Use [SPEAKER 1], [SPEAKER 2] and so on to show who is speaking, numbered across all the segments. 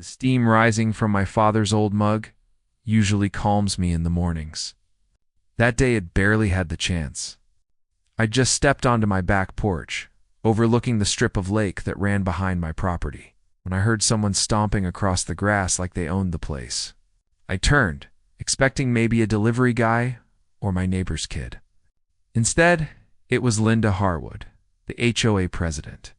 [SPEAKER 1] The steam rising from my father's old mug usually calms me in the mornings. That day it barely had the chance. I just stepped onto my back porch, overlooking the strip of lake that ran behind my property, when I heard someone stomping across the grass like they owned the place. I turned, expecting maybe a delivery guy or my neighbor's kid. Instead, it was Linda Harwood, the HOA president.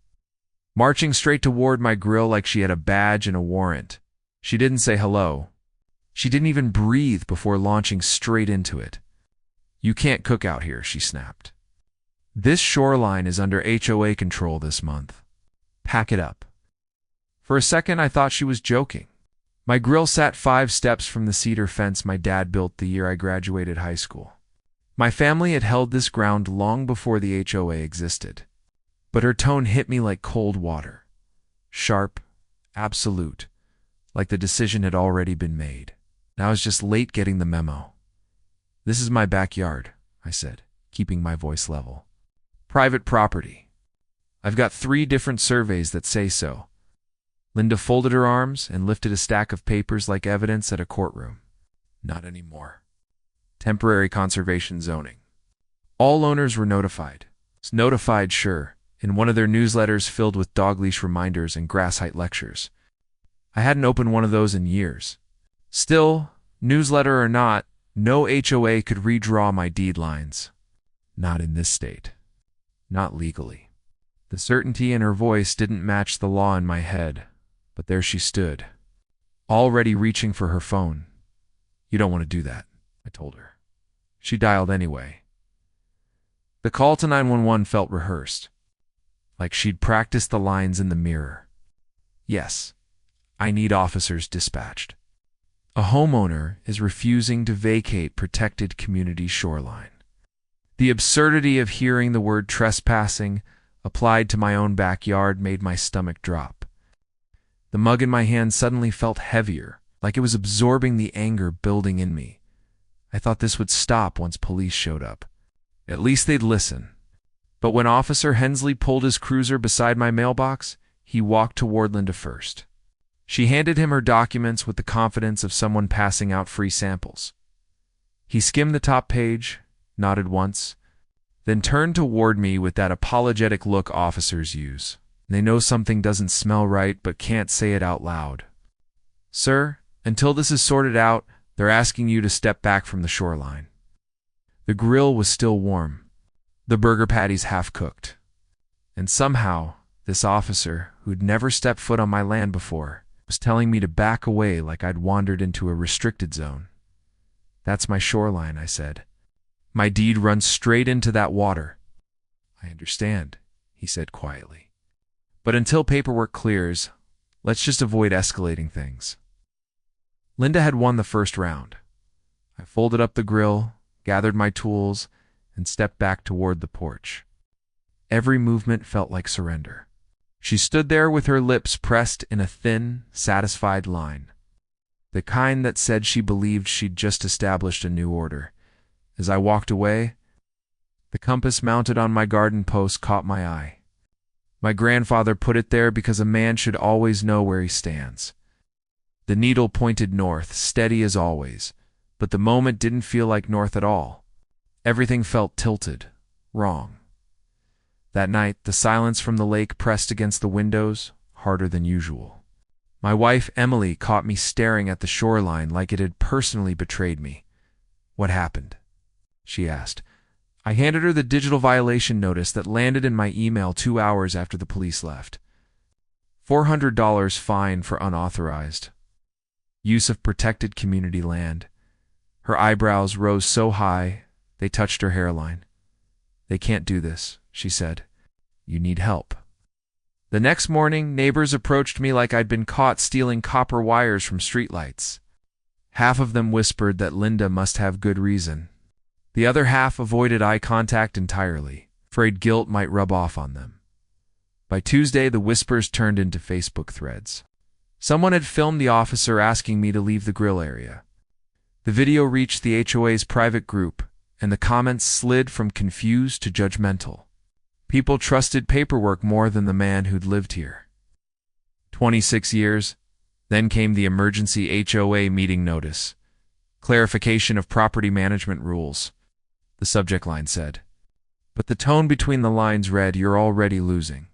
[SPEAKER 1] Marching straight toward my grill like she had a badge and a warrant. She didn't say hello. She didn't even breathe before launching straight into it. "You can't cook out here," she snapped. "This shoreline is under HOA control this month. Pack it up." For a second, I thought she was joking. My grill sat 5 steps from the cedar fence my dad built the year I graduated high school. My family had held this ground long before the HOA existed. But her tone hit me like cold water. Sharp, absolute, like the decision had already been made. And I was just late getting the memo. "This is my backyard," I said, keeping my voice level. "Private property. I've got 3 different surveys that say so." Linda folded her arms and lifted a stack of papers like evidence at a courtroom. "Not anymore. Temporary conservation zoning." All owners were notified. Notified, sure, in one of their newsletters filled with dog leash reminders and grass height lectures. I hadn't opened one of those in years. Still, newsletter or not, no HOA could redraw my deed lines. Not in this state. Not legally. The certainty in her voice didn't match the law in my head, but there she stood, already reaching for her phone. "You don't want to do that," I told her. She dialed anyway. The call to 911 felt rehearsed, like she'd practiced the lines in the mirror. "Yes, I need officers dispatched. A homeowner is refusing to vacate protected community shoreline." The absurdity of hearing the word trespassing applied to my own backyard made my stomach drop. The mug in my hand suddenly felt heavier, like it was absorbing the anger building in me. I thought this would stop once police showed up. At least they'd listen. But when Officer Hensley pulled his cruiser beside my mailbox, he walked toward Linda first. She handed him her documents with the confidence of someone passing out free samples. He skimmed the top page, nodded once, then turned toward me with that apologetic look officers use. They know something doesn't smell right but can't say it out loud. "Sir, until this is sorted out, they're asking you to step back from the shoreline." The grill was still warm, the burger patties half-cooked. And somehow, this officer, who'd never stepped foot on my land before, was telling me to back away like I'd wandered into a restricted zone. "That's my shoreline," I said. "My deed runs straight into that water." "I understand," he said quietly. "But until paperwork clears, let's just avoid escalating things." Linda had won the first round. I folded up the grill, gathered my tools, and stepped back toward the porch. Every movement felt like surrender. She stood there with her lips pressed in a thin, satisfied line, the kind that said she believed she'd just established a new order. As I walked away, the compass mounted on my garden post caught my eye. My grandfather put it there because a man should always know where he stands. The needle pointed north, steady as always, but the moment didn't feel like north at all. Everything felt tilted, wrong. That night, the silence from the lake pressed against the windows, harder than usual. My wife, Emily, caught me staring at the shoreline like it had personally betrayed me. "What happened?" she asked. I handed her the digital violation notice that landed in my email 2 hours after the police left. $400 fine for unauthorized use of protected community land. Her eyebrows rose so high, they touched her hairline. "They can't do this," she said. "You need help." The next morning, neighbors approached me like I'd been caught stealing copper wires from streetlights. Half of them whispered that Linda must have good reason. The other half avoided eye contact entirely, afraid guilt might rub off on them. By Tuesday, the whispers turned into Facebook threads. Someone had filmed the officer asking me to leave the grill area. The video reached the HOA's private group, and the comments slid from confused to judgmental. People trusted paperwork more than the man who'd lived here. 26 years, Then came the emergency HOA meeting notice. Clarification of property management rules, the subject line said. But the tone between the lines read, "You're already losing."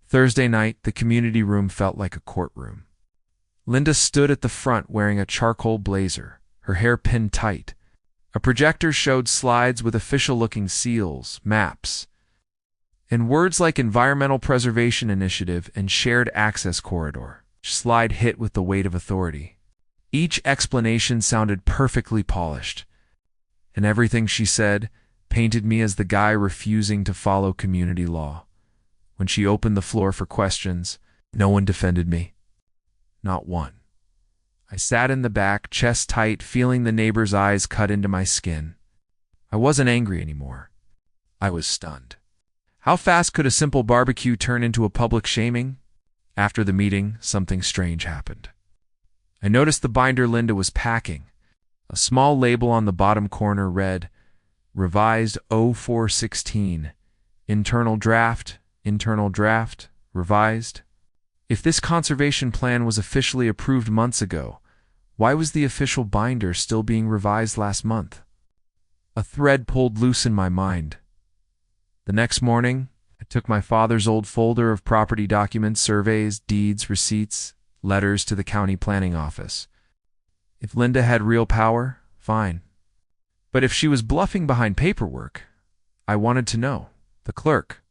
[SPEAKER 1] Thursday night, the community room felt like a courtroom. Linda stood at the front wearing a charcoal blazer, her hair pinned tight. A projector showed slides with official-looking seals, maps, and words like Environmental Preservation Initiative and Shared Access Corridor. Each slide hit with the weight of authority. Each explanation sounded perfectly polished, and everything she said painted me as the guy refusing to follow community law. When she opened the floor for questions, no one defended me. Not one. I sat in the back, chest tight, feeling the neighbor's eyes cut into my skin. I wasn't angry anymore. I was stunned. How fast could a simple barbecue turn into a public shaming? After the meeting, something strange happened. I noticed the binder Linda was packing. A small label on the bottom corner read, "Revised 0416, internal draft, revised." If this conservation plan was officially approved months ago, why was the official binder still being revised last month? A thread pulled loose in my mind. The next morning, I took my father's old folder of property documents, surveys, deeds, receipts, letters to the county planning office. If Linda had real power, fine. But if she was bluffing behind paperwork, I wanted to know. The clerk,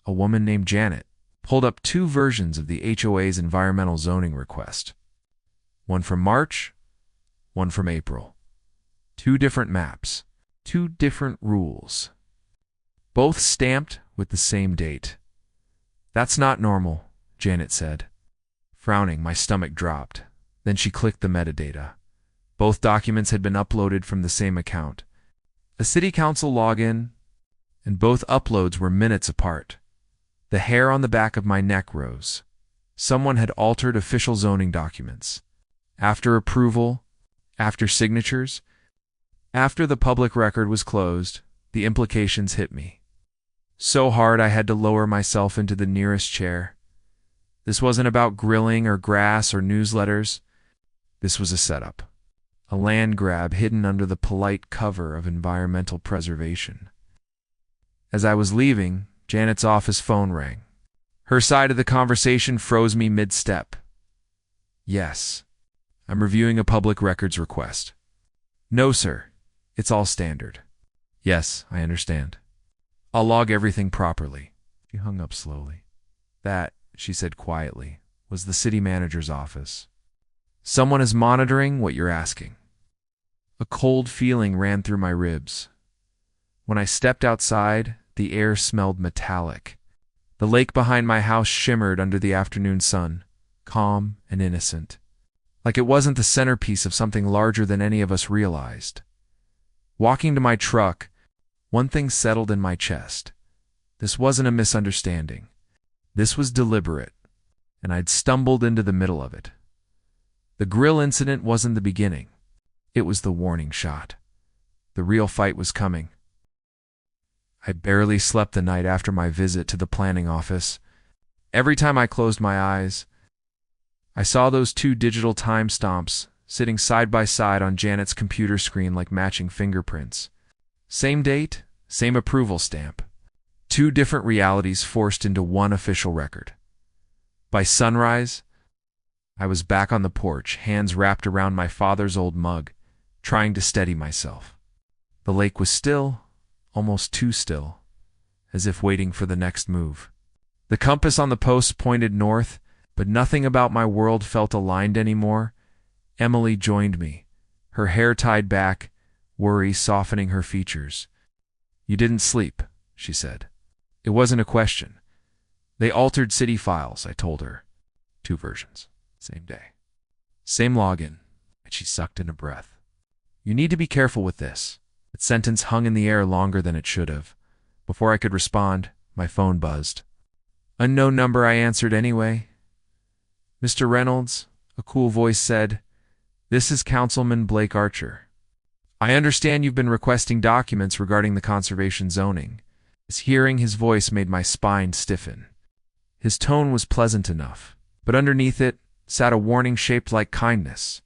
[SPEAKER 1] a woman named Janet, pulled up two versions of the HOA's environmental zoning request. One from March, one from April. Two different maps, two different rules. Both stamped with the same date. "That's not normal," Janet said. Frowning, my stomach dropped. Then she clicked the metadata. Both documents had been uploaded from the same account. A city council login, and both uploads were minutes apart. The hair on the back of my neck rose. Someone had altered official zoning documents. After approval, after signatures, after the public record was closed, the implications hit me. So hard I had to lower myself into the nearest chair. This wasn't about grilling or grass or newsletters. This was a setup. A land grab hidden under the polite cover of environmental preservation. As I was leaving, Janet's office phone rang. Her side of the conversation froze me mid-step. "Yes, I'm reviewing a public records request." "No, sir. It's all standard." "Yes, I understand. I'll log everything properly." She hung up slowly. "That," she said quietly, "was the city manager's office. Someone is monitoring what you're asking." A cold feeling ran through my ribs. When I stepped outside, the air smelled metallic. The lake behind my house shimmered under the afternoon sun, calm and innocent, like it wasn't the centerpiece of something larger than any of us realized. Walking to my truck, one thing settled in my chest. This wasn't a misunderstanding. This was deliberate, and I'd stumbled into the middle of it. The grill incident wasn't the beginning. It was the warning shot. The real fight was coming. I barely slept the night after my visit to the planning office. Every time I closed my eyes, I saw those two digital timestamps sitting side by side on Janet's computer screen like matching fingerprints. Same date, same approval stamp. Two different realities forced into one official record. By sunrise, I was back on the porch, hands wrapped around my father's old mug, trying to steady myself. The lake was still, almost too still, as if waiting for the next move. The compass on the post pointed north, but nothing about my world felt aligned anymore. Emily joined me, her hair tied back, worry softening her features. "You didn't sleep," she said. It wasn't a question. "They altered city files," I told her. Two versions. Same day. Same login. And she sucked in a breath. "You need to be careful with this." That sentence hung in the air longer than it should have. Before I could respond, my phone buzzed. Unknown number, I answered anyway. "Mr. Reynolds," a cool voice said, "this is Councilman Blake Archer. I understand you've been requesting documents regarding the conservation zoning." Hearing his voice made my spine stiffen. His tone was pleasant enough, but underneath it, sat a warning shaped like kindness.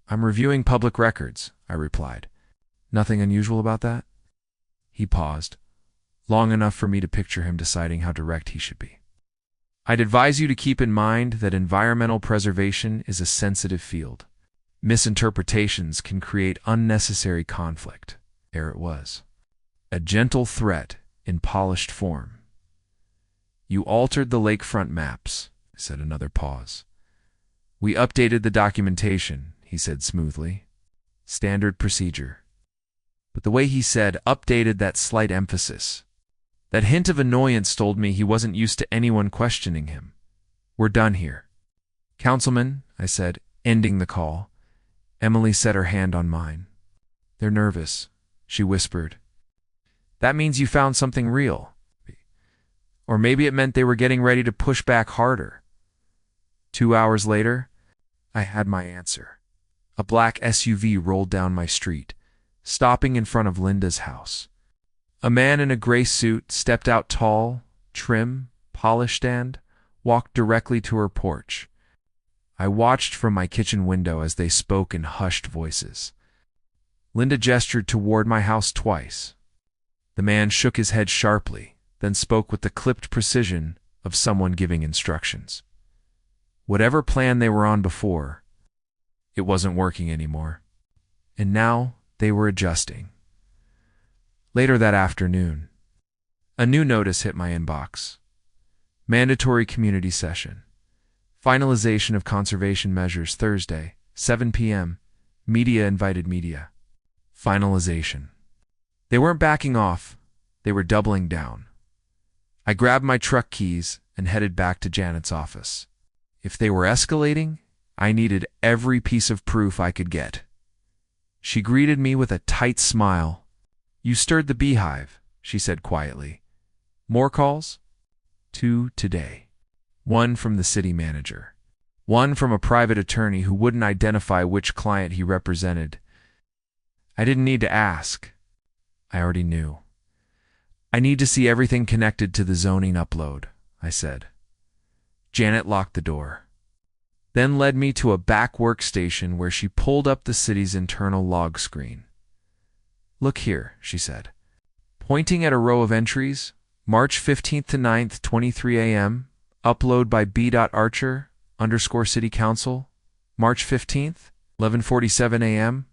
[SPEAKER 1] "I'm reviewing public records," I replied. "Nothing unusual about that?" He paused, long enough for me to picture him deciding how direct he should be. "I'd advise you to keep in mind that environmental preservation is a sensitive field. Misinterpretations can create unnecessary conflict." There it was. A gentle threat in polished form. "You altered the lakefront maps," said another pause. "We updated the documentation," he said smoothly. "Standard procedure." But the way he said updated, that slight emphasis, that hint of annoyance, told me he wasn't used to anyone questioning him. "We're done here." "Councilman," I said, ending the call. Emily set her hand on mine. "They're nervous," she whispered. "That means you found something real. Or maybe it meant they were getting ready to push back harder." 2 hours later, I had my answer. A black SUV rolled down my street, stopping in front of Linda's house. A man in a gray suit stepped out, tall, trim, polished, and walked directly to her porch. I watched from my kitchen window as they spoke in hushed voices. Linda gestured toward my house twice. The man shook his head sharply, then spoke with the clipped precision of someone giving instructions. Whatever plan they were on before, it wasn't working anymore. And now they were adjusting. Later that afternoon, a new notice hit my inbox. Mandatory community session. Finalization of conservation measures Thursday, 7 p.m. Media invited media. Finalization. They weren't backing off. They were doubling down. I grabbed my truck keys and headed back to Janet's office. If they were escalating, I needed every piece of proof I could get. She greeted me with a tight smile. "You stirred the beehive," she said quietly. "More calls?" 2 today. 1 from the city manager. 1 from a private attorney who wouldn't identify which client he represented. I didn't need to ask. I already knew. "I need to see everything connected to the zoning upload," I said. Janet locked the door, then led me to a back workstation where she pulled up the city's internal log screen. "Look here," she said, pointing at a row of entries. "March 15th to 9th, 23 a.m. Upload by B.Archer _ City Council. March 15th, 11:47 a.m.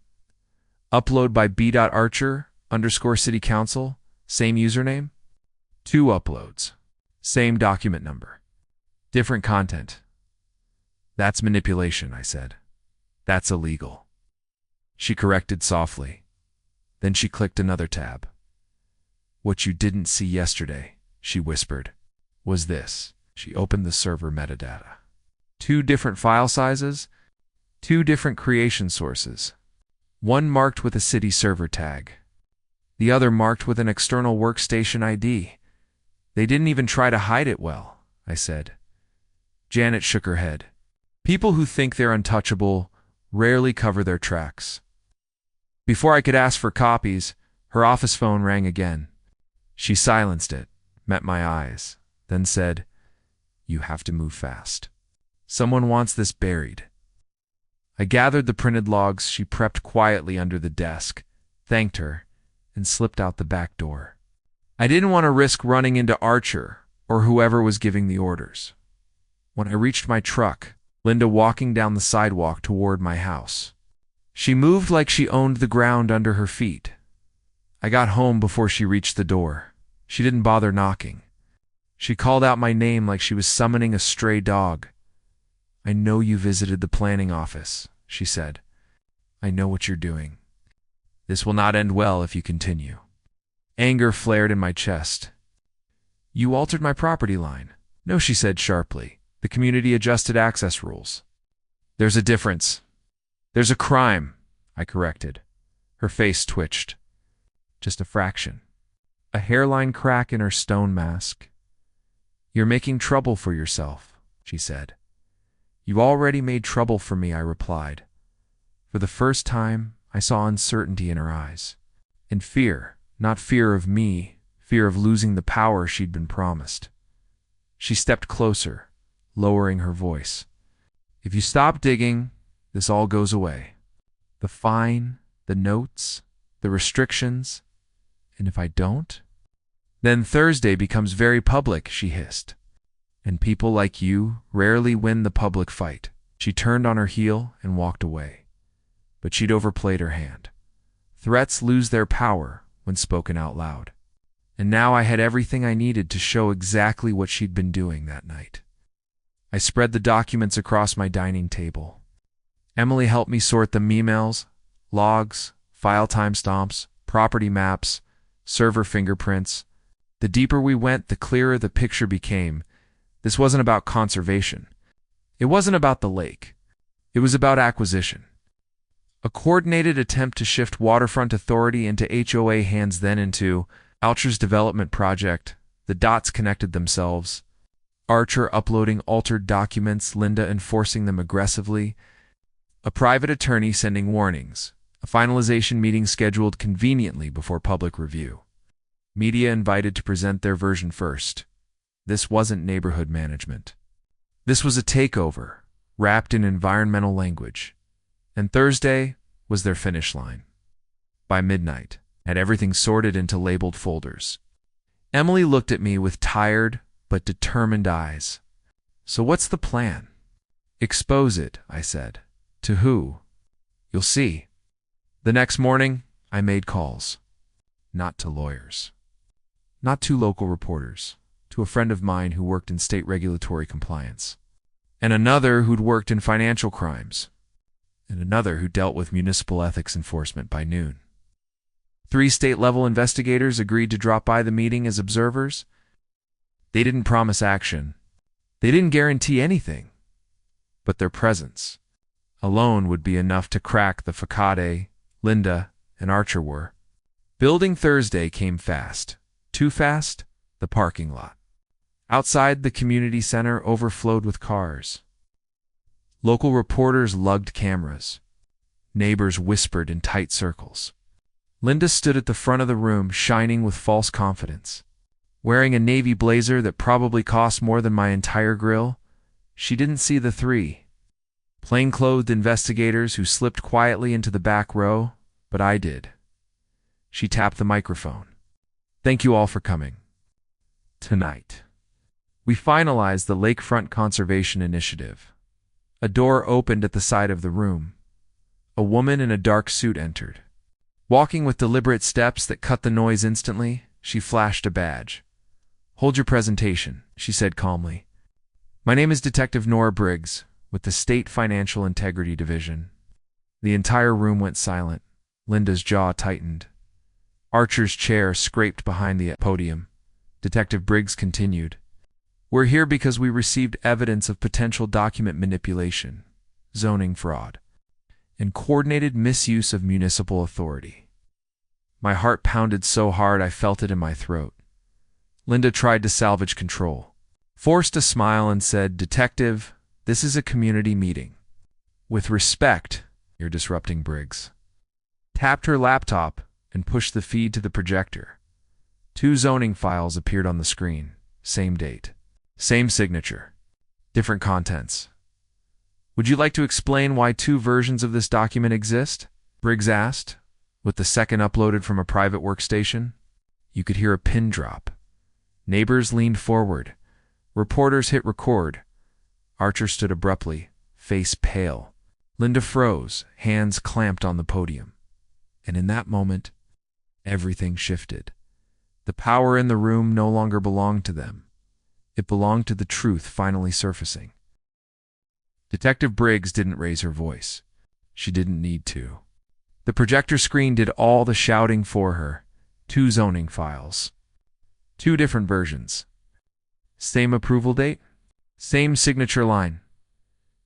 [SPEAKER 1] Upload by B.Archer _ City Council. Same username. 2 uploads. Same document number. Different content." "That's manipulation," I said. "That's illegal." She corrected softly. Then she clicked another tab. "What you didn't see yesterday," she whispered, "was this." She opened the server metadata. 2 different file sizes, 2 different creation sources. One marked with a city server tag. The other marked with an external workstation ID. "They didn't even try to hide it well," I said. Janet shook her head. "People who think they're untouchable rarely cover their tracks." Before I could ask for copies, her office phone rang again. She silenced it, met my eyes, then said, "You have to move fast. Someone wants this buried." I gathered the printed logs she prepped quietly under the desk, thanked her, and slipped out the back door. I didn't want to risk running into Archer or whoever was giving the orders. When I reached my truck, Linda walking down the sidewalk toward my house. She moved like she owned the ground under her feet. I got home before she reached the door. She didn't bother knocking. She called out my name like she was summoning a stray dog. "I know you visited the planning office," she said. "I know what you're doing. This will not end well if you continue." Anger flared in my chest. "You altered my property line." "No," she said sharply. "The community adjusted access rules." "There's a difference." "There's a crime," I corrected. Her face twitched. Just a fraction. A hairline crack in her stone mask. "You're making trouble for yourself," she said. "You already made trouble for me," I replied. For the first time, I saw uncertainty in her eyes. And fear, not fear of me, fear of losing the power she'd been promised. She stepped closer, lowering her voice. If you stop digging, this all goes away. The fine, the notes, the restrictions. And if I don't? Then Thursday becomes very public, she hissed. And people like you rarely win the public fight. She turned on her heel and walked away. But she'd overplayed her hand. Threats lose their power when spoken out loud. And now I had everything I needed to show exactly what she'd been doing that night. I spread the documents across my dining table. Emily helped me sort the emails, logs, file timestamps, property maps, server fingerprints. The deeper we went, the clearer the picture became. This wasn't about conservation. It wasn't about the lake. It was about acquisition. A coordinated attempt to shift waterfront authority into HOA hands, then into Archer's development project. The dots connected themselves. Archer uploading altered documents, Linda enforcing them aggressively, a private attorney sending warnings, a finalization meeting scheduled conveniently before public review. Media invited to present their version first. This wasn't neighborhood management. This was a takeover, wrapped in environmental language. And Thursday was their finish line. By midnight, I had everything sorted into labeled folders. Emily looked at me with tired but determined eyes. So what's the plan? Expose it, I said. To who? You'll see. The next morning, I made calls. Not to lawyers. Not to local reporters. To a friend of mine who worked in state regulatory compliance. And another who'd worked in financial crimes. And another who dealt with municipal ethics enforcement by noon. 3 state-level investigators agreed to drop by the meeting as observers. They didn't promise action. They didn't guarantee anything. But their presence alone would be enough to crack the facade Linda and Archer were. Building Thursday came fast. Too fast, the parking lot. Outside, the community center overflowed with cars. Local reporters lugged cameras. Neighbors whispered in tight circles. Linda stood at the front of the room, shining with false confidence. Wearing a navy blazer that probably cost more than my entire grill, she didn't see the 3 plainclothed investigators who slipped quietly into the back row, but I did. She tapped the microphone. Thank you all for coming. Tonight, we finalized the Lakefront Conservation Initiative. A door opened at the side of the room. A woman in a dark suit entered. Walking with deliberate steps that cut the noise instantly, she flashed a badge. Hold your presentation, she said calmly. My name is Detective Nora Briggs, with the State Financial Integrity Division. The entire room went silent. Linda's jaw tightened. Archer's chair scraped behind the podium. Detective Briggs continued. We're here because we received evidence of potential document manipulation, zoning fraud, and coordinated misuse of municipal authority. My heart pounded so hard I felt it in my throat. Linda tried to salvage control, forced a smile and said, Detective, this is a community meeting. With respect, you're disrupting Briggs. Tapped her laptop and pushed the feed to the projector. 2 zoning files appeared on the screen. Same date. Same signature. Different contents. Would you like to explain why 2 versions of this document exist? Briggs asked, with the second uploaded from a private workstation. You could hear a pin drop. Neighbors leaned forward. Reporters hit record. Archer stood abruptly, face pale. Linda froze, hands clamped on the podium. And in that moment, everything shifted. The power in the room no longer belonged to them. It belonged to the truth finally surfacing. Detective Briggs didn't raise her voice. She didn't need to. The projector screen did all the shouting for her. 2 zoning files. 2 different versions. Same approval date? Same signature line.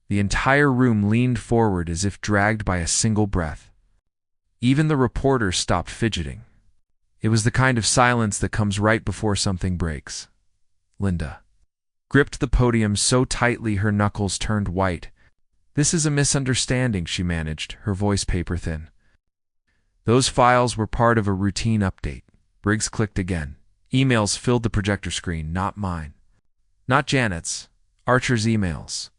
[SPEAKER 1] The entire room leaned forward as if dragged by a single breath. Even the reporters stopped fidgeting. It was the kind of silence that comes right before something breaks. Linda gripped the podium so tightly her knuckles turned white. This is a misunderstanding, she managed, her voice paper thin. Those files were part of a routine update. Briggs clicked again. Emails filled the projector screen, not mine. Not Janet's. Archer's emails.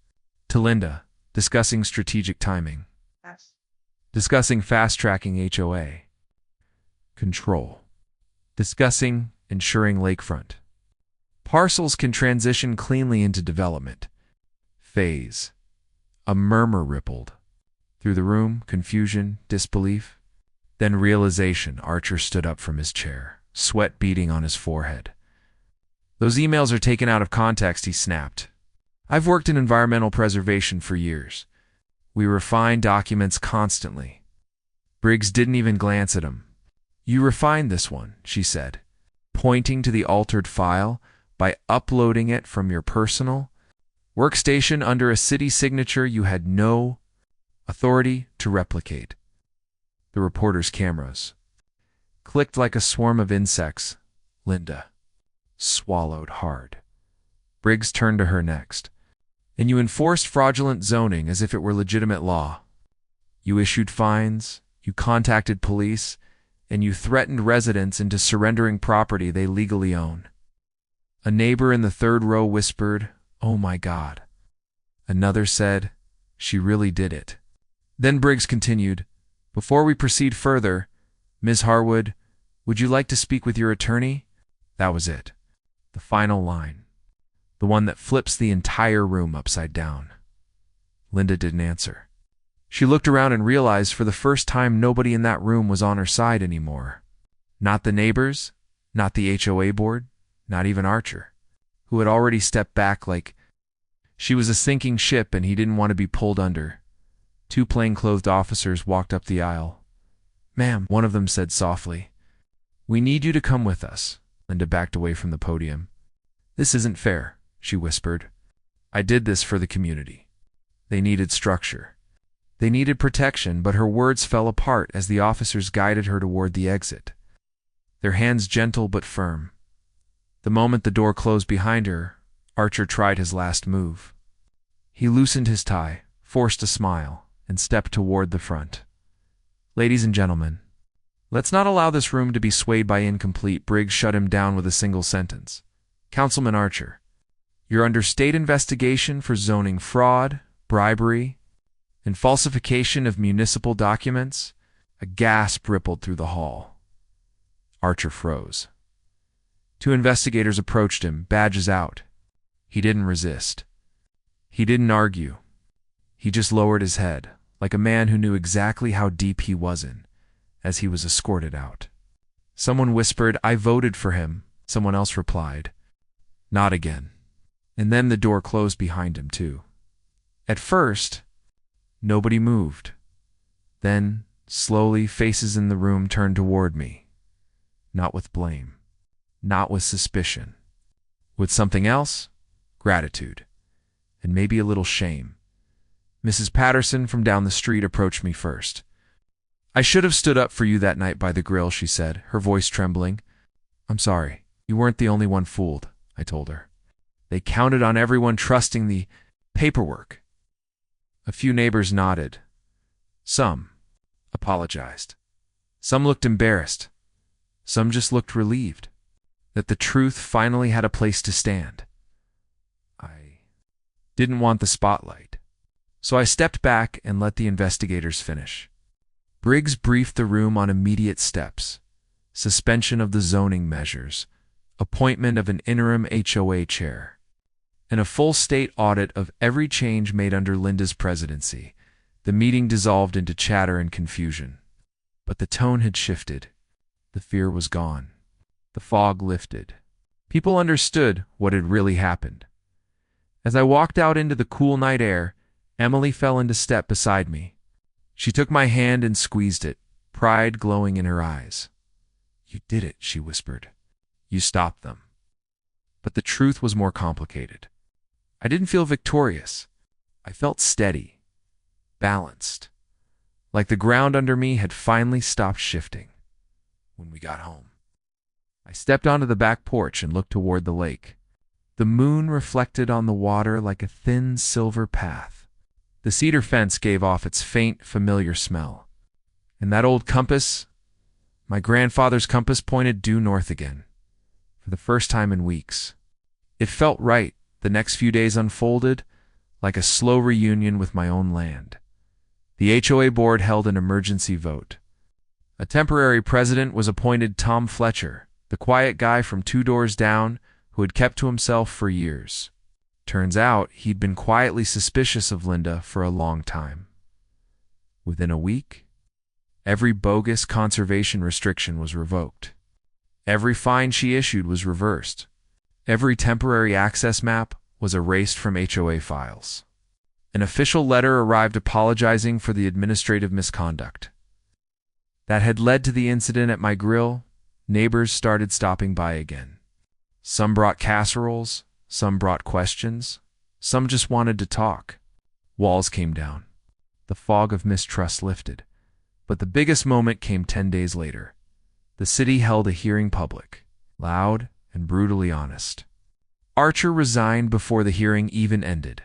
[SPEAKER 1] To Linda, discussing strategic timing,
[SPEAKER 2] Yes.
[SPEAKER 1] discussing fast-tracking HOA, control, discussing ensuring lakefront. Parcels can transition cleanly into development. Phase. A murmur rippled. Through the room, confusion, disbelief. Then realization. Archer stood up from his chair, sweat beading on his forehead. Those emails are taken out of context, he snapped. I've worked in environmental preservation for years. We refine documents constantly. Briggs didn't even glance at him. You refined this one, she said, pointing to the altered file, by uploading it from your personal workstation under a city signature you had no authority to replicate. The reporter's cameras clicked like a swarm of insects. Linda swallowed hard. Briggs turned to her next. And you enforced fraudulent zoning as if it were legitimate law. You issued fines, you contacted police, and you threatened residents into surrendering property they legally own. A neighbor in the third row whispered, "Oh my God." Another said, "She really did it." Then Briggs continued, "Before we proceed further, Ms. Harwood, would you like to speak with your attorney?" That was it. The final line. The one that flips the entire room upside down. Linda didn't answer. She looked around and realized for the first time nobody in that room was on her side anymore. Not the neighbors, not the HOA board, not even Archer, who had already stepped back like she was a sinking ship and he didn't want to be pulled under. Two plainclothed officers walked up the aisle. "Ma'am," one of them said softly, "we need you to come with us." Linda backed away from the podium. "This isn't fair," she whispered. "I did this for the community." They needed structure. They needed protection, but her words fell apart as the officers guided her toward the exit. Their hands gentle but firm. The moment the door closed behind her, Archer tried his last move. He loosened his tie, forced a smile, and stepped toward the front. "Ladies and gentlemen, let's not allow this room to be swayed by incomplete." Briggs shut him down with a single sentence. "Councilman Archer, you're under state investigation for zoning fraud, bribery, and falsification of municipal documents." A gasp rippled through the hall. Archer froze. Two investigators approached him, badges out. He didn't resist. He didn't argue. He just lowered his head, like a man who knew exactly how deep he was in, as he was escorted out. Someone whispered, "I voted for him." Someone else replied, "Not again." And then the door closed behind him, too. At first, nobody moved. Then, slowly, faces in the room turned toward me. Not with blame. Not with suspicion. With something else? Gratitude. And maybe a little shame. Mrs. Patterson from down the street approached me first. "I should have stood up for you that night by the grill," she said, her voice trembling. "I'm sorry. You weren't the only one fooled," I told her. "They counted on everyone trusting the paperwork." A few neighbors nodded. Some apologized. Some looked embarrassed. Some just looked relieved that the truth finally had a place to stand. I didn't want the spotlight, so I stepped back and let the investigators finish. Briggs briefed the room on immediate steps: suspension of the zoning measures, appointment of an interim HOA chair, and a full state audit of every change made under Linda's presidency. The meeting dissolved into chatter and confusion. But the tone had shifted. The fear was gone. The fog lifted. People understood what had really happened. As I walked out into the cool night air, Emily fell into step beside me. She took my hand and squeezed it, pride glowing in her eyes. "You did it," she whispered. "You stopped them." But the truth was more complicated. I didn't feel victorious. I felt steady, balanced, like the ground under me had finally stopped shifting. When we got home, I stepped onto the back porch and looked toward the lake. The moon reflected on the water like a thin silver path. The cedar fence gave off its faint, familiar smell. And that old compass, my grandfather's compass, pointed due north again, for the first time in weeks. It felt right. The next few days unfolded like a slow reunion with my own land. The HOA board held an emergency vote. A temporary president was appointed, Tom Fletcher, the quiet guy from 2 doors down who had kept to himself for years. Turns out he'd been quietly suspicious of Linda for a long time. Within a week, every bogus conservation restriction was revoked. Every fine she issued was reversed. Every temporary access map was erased from HOA files. An official letter arrived apologizing for the administrative misconduct that had led to the incident at my grill. Neighbors started stopping by again. Some brought casseroles, some brought questions, some just wanted to talk. Walls came down. The fog of mistrust lifted. But the biggest moment came 10 days later. The city held a hearing, public, loud, and brutally honest. Archer resigned before the hearing even ended.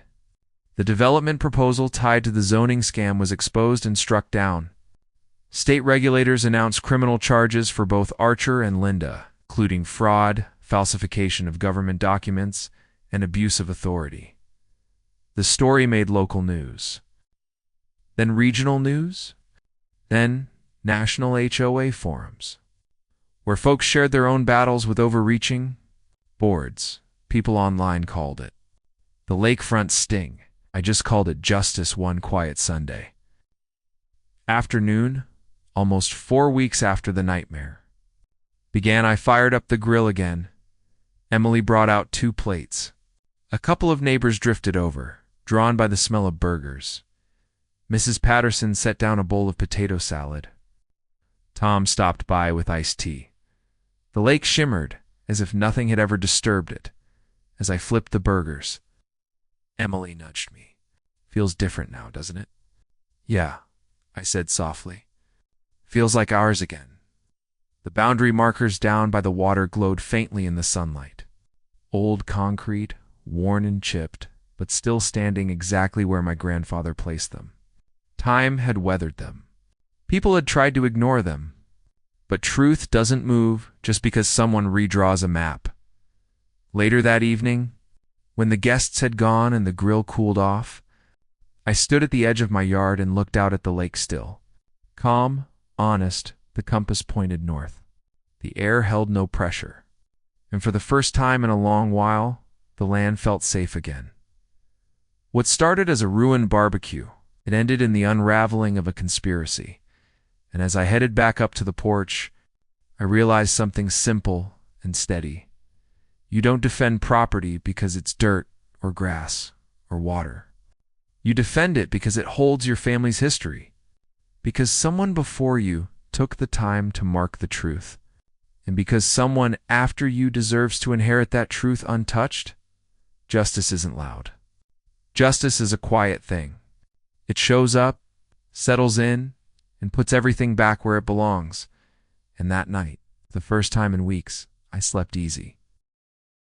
[SPEAKER 1] The development proposal tied to the zoning scam was exposed and struck down. State regulators announced criminal charges for both Archer and Linda, including fraud, falsification of government documents, and abuse of authority. The story made local news. Then regional news. Then national HOA forums, where folks shared their own battles with overreaching boards. People online called it the Lakefront sting. I just called it justice one quiet Sunday afternoon, almost 4 weeks after the nightmare began. I fired up the grill again. Emily brought out 2 plates. A couple of neighbors drifted over, drawn by the smell of burgers. Mrs. Patterson set down a bowl of potato salad. Tom stopped by with iced tea. The lake shimmered as if nothing had ever disturbed it as I flipped the burgers. Emily nudged me. Feels different now, doesn't it? Yeah, I said softly. Feels like ours again. The boundary markers down by the water glowed faintly in the sunlight. Old concrete, worn and chipped, but still standing exactly where my grandfather placed them. Time had weathered them. People had tried to ignore them. But truth doesn't move just because someone redraws a map. Later that evening, when the guests had gone and the grill cooled off, I stood at the edge of my yard and looked out at the lake still. Calm, honest, the compass pointed north. The air held no pressure. And for the first time in a long while, the land felt safe again. What started as a ruined barbecue, it ended in the unraveling of a conspiracy. And as I headed back up to the porch, I realized something simple and steady. You don't defend property because it's dirt or grass or water. You defend it because it holds your family's history, because someone before you took the time to mark the truth, and because someone after you deserves to inherit that truth untouched. Justice isn't loud. Justice is a quiet thing. It shows up, settles in, and puts everything back where it belongs. And that night, the first time in weeks, I slept easy.